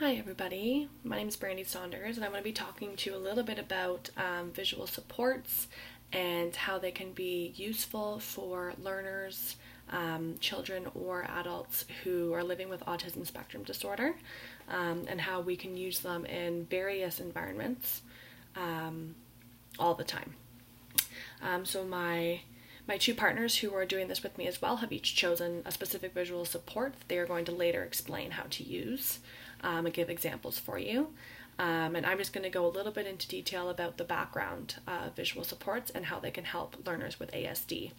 Hi everybody, my name is Brandy Saunders and I'm going to be talking to you a little bit about visual supports and how they can be useful for learners, children or adults who are living with autism spectrum disorder, and how we can use them in various environments all the time. So my two partners who are doing this with me as well have each chosen a specific visual support that they are going to later explain how to use and give examples for you. And I'm just going to go a little bit into detail about the background of visual supports and how they can help learners with ASD.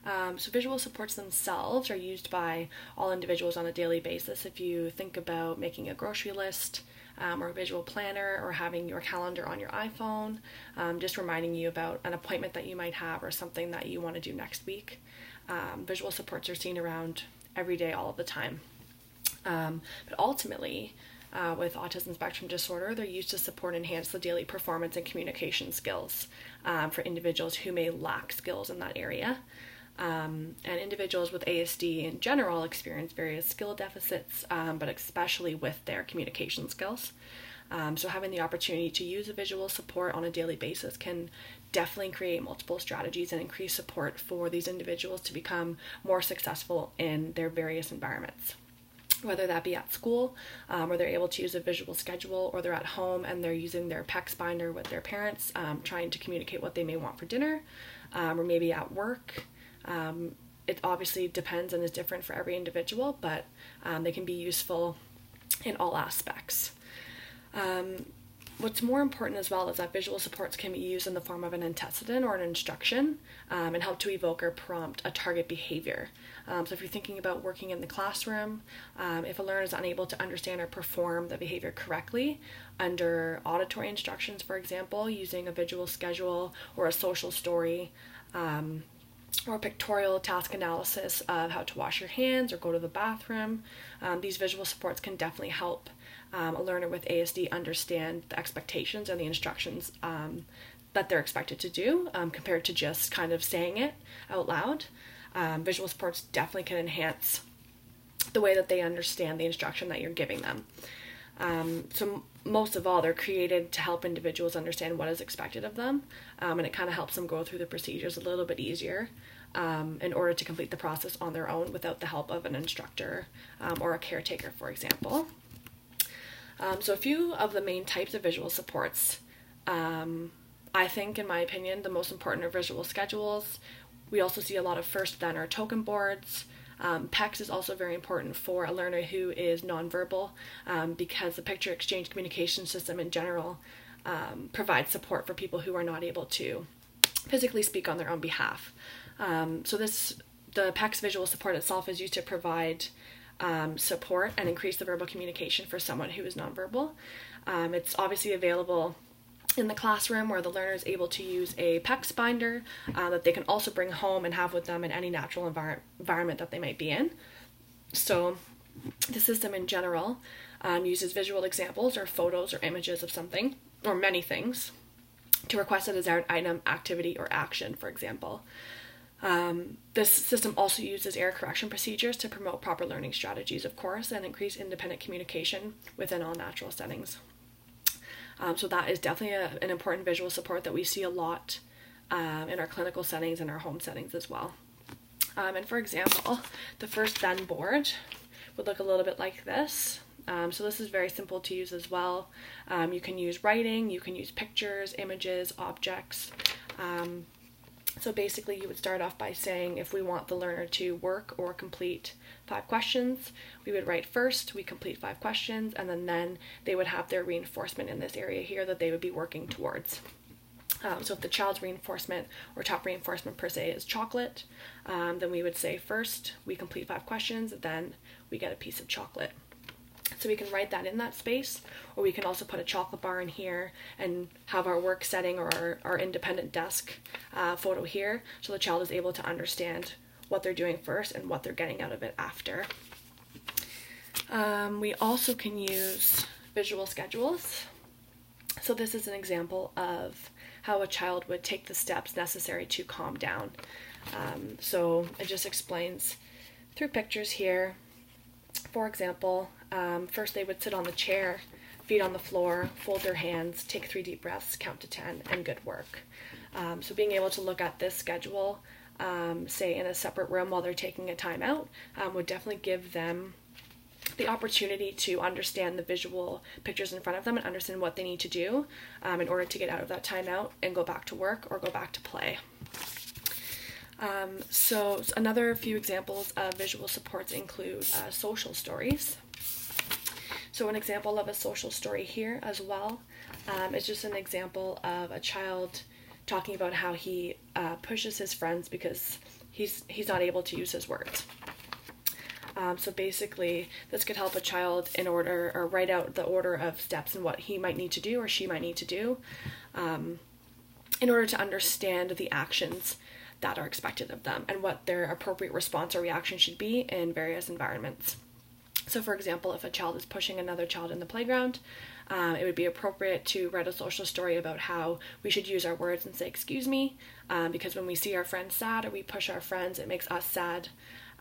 So visual supports themselves are used by all individuals on a daily basis. If you think about making a grocery list, or a visual planner, or having your calendar on your iPhone, just reminding you about an appointment that you might have or something that you want to do next week. Visual supports are seen around every day, all of the time. But ultimately, with autism spectrum disorder, they're used to support and enhance the daily performance and communication skills for individuals who may lack skills in that area. And individuals with ASD in general experience various skill deficits, but especially with their communication skills. So having the opportunity to use a visual support on a daily basis can definitely create multiple strategies and increase support for these individuals to become more successful in their various environments. Whether that be at school, where they're able to use a visual schedule, or they're at home and they're using their PECS binder with their parents, trying to communicate what they may want for dinner, or maybe at work. It obviously depends and is different for every individual, but they can be useful in all aspects. What's more important as well is that visual supports can be used in the form of an antecedent or an instruction, and help to evoke or prompt a target behavior. So if you're thinking about working in the classroom, if a learner is unable to understand or perform the behavior correctly under auditory instructions, for example, using a visual schedule or a social story, or pictorial task analysis of how to wash your hands or go to the bathroom. These visual supports can definitely help a learner with ASD understand the expectations and the instructions that they're expected to do, compared to just kind of saying it out loud. Visual supports definitely can enhance the way that they understand the instruction that you're giving them. So most of all, they're created to help individuals understand what is expected of them, and it kind of helps them go through the procedures a little bit easier, in order to complete the process on their own without the help of an instructor, or a caretaker, for example. So a few of the main types of visual supports. I think, in my opinion, the most important are visual schedules. We also see a lot of first, then, or token boards. PECS is also very important for a learner who is nonverbal, because the picture exchange communication system in general provides support for people who are not able to physically speak on their own behalf. The PECS visual support itself is used to provide support and increase the verbal communication for someone who is nonverbal. It's obviously available in the classroom, where the learner is able to use a PECS binder that they can also bring home and have with them in any natural environment that they might be in. So the system in general uses visual examples or photos or images of something or many things to request a desired item, activity, or action, for example. This system also uses error correction procedures to promote proper learning strategies, of course, and increase independent communication within all natural settings. So that is definitely an important visual support that we see a lot in our clinical settings and our home settings as well. And for example, the first then board would look a little bit like this. So this is very simple to use as well. You can use writing, you can use pictures, images, objects. So basically you would start off by saying, if we want the learner to work or complete 5 questions, we would write first, we complete 5 questions, and then they would have their reinforcement in this area here that they would be working towards. So if the child's reinforcement or top reinforcement per se is chocolate, then we would say first we complete 5 questions, then we get a piece of chocolate. So we can write that in that space, or we can also put a chocolate bar in here and have our work setting or our independent desk photo here, so the child is able to understand what they're doing first and what they're getting out of it after. We also can use visual schedules. So this is an example of how a child would take the steps necessary to calm down. So it just explains through pictures here. For example, First, they would sit on the chair, feet on the floor, fold their hands, take 3 deep breaths, count to 10, and good work. So being able to look at this schedule, say in a separate room while they're taking a time out, would definitely give them the opportunity to understand the visual pictures in front of them and understand what they need to do in order to get out of that timeout and go back to work or go back to play. So another few examples of visual supports include social stories. So an example of a social story here as well is just an example of a child talking about how he pushes his friends because he's not able to use his words. So basically, this could help a child in order, or write out the order of steps and what he might need to do or she might need to do in order to understand the actions that are expected of them and what their appropriate response or reaction should be in various environments. So for example, if a child is pushing another child in the playground, it would be appropriate to write a social story about how we should use our words and say, excuse me, because when we see our friends sad or we push our friends, it makes us sad.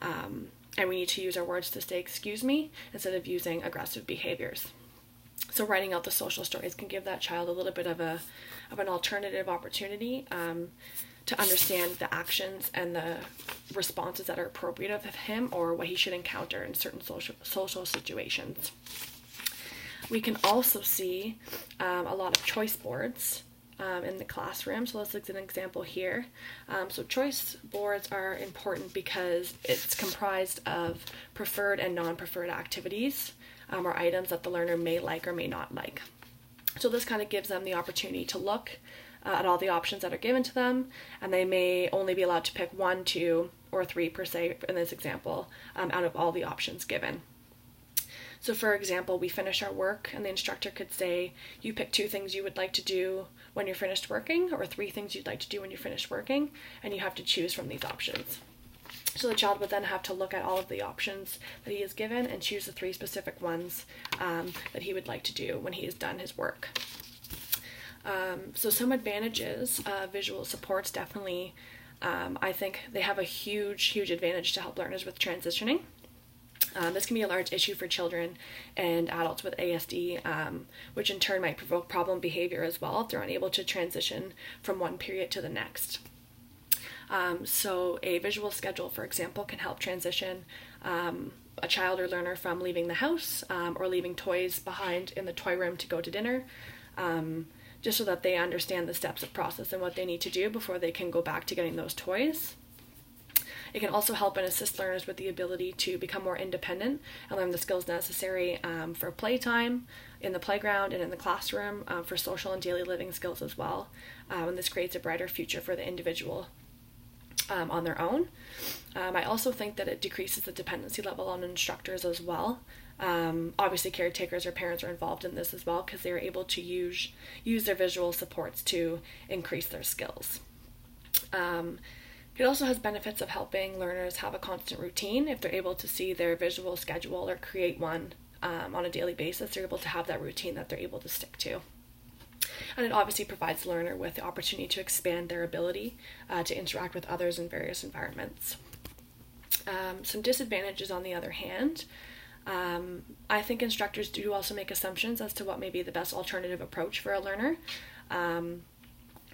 And we need to use our words to say, excuse me, instead of using aggressive behaviors. So writing out the social stories can give that child a little bit of an alternative opportunity to understand the actions and the responses that are appropriate of him or what he should encounter in certain social situations. We can also see a lot of choice boards in the classroom. So let's look at an example here. So choice boards are important because it's comprised of preferred and non-preferred activities or items that the learner may like or may not like. So this kind of gives them the opportunity to look at all the options that are given to them, and they may only be allowed to pick 1, 2, or 3 per se in this example out of all the options given. So for example, we finish our work and the instructor could say, you pick 2 things you would like to do when you're finished working, or 3 things you'd like to do when you're finished working, and you have to choose from these options. So the child would then have to look at all of the options that he is given and choose the 3 specific ones that he would like to do when he has done his work. So some advantages of visual supports definitely, I think they have a huge advantage to help learners with transitioning. This can be a large issue for children and adults with ASD, which in turn might provoke problem behavior as well if they're unable to transition from one period to the next. So a visual schedule, for example, can help transition a child or learner from leaving the house or leaving toys behind in the toy room to go to dinner, just so that they understand the steps of process and what they need to do before they can go back to getting those toys. It can also help and assist learners with the ability to become more independent and learn the skills necessary for playtime in the playground and in the classroom, for social and daily living skills as well. And this creates a brighter future for the individual on their own. I also think that it decreases the dependency level on instructors as well. Obviously caretakers or parents are involved in this as well because they are able to use their visual supports to increase their skills. It also has benefits of helping learners have a constant routine. If they're able to see their visual schedule or create one on a daily basis, they're able to have that routine that they're able to stick to. And it obviously provides the learner with the opportunity to expand their ability to interact with others in various environments. Some disadvantages, on the other hand, I think instructors do also make assumptions as to what may be the best alternative approach for a learner.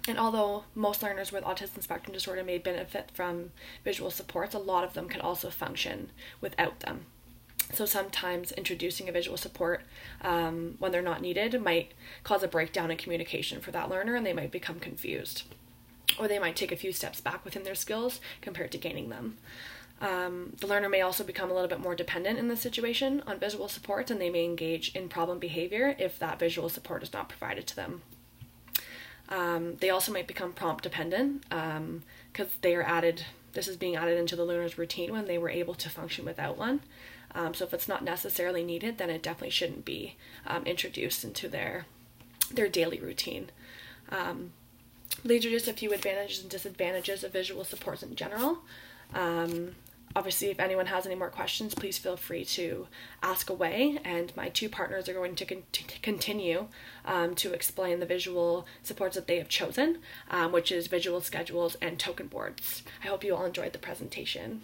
And although most learners with autism spectrum disorder may benefit from visual supports, a lot of them can also function without them. So sometimes introducing a visual support when they're not needed might cause a breakdown in communication for that learner, and they might become confused. Or they might take a few steps back within their skills compared to gaining them. The learner may also become a little bit more dependent in this situation on visual supports, and they may engage in problem behavior if that visual support is not provided to them. They also might become prompt dependent because this is being added into the learner's routine when they were able to function without one. So if it's not necessarily needed, then it definitely shouldn't be introduced into their daily routine. These are just a few advantages and disadvantages of visual supports in general. Obviously, if anyone has any more questions, please feel free to ask away, and my 2 partners are going to continue to explain the visual supports that they have chosen, which is visual schedules and token boards. I hope you all enjoyed the presentation.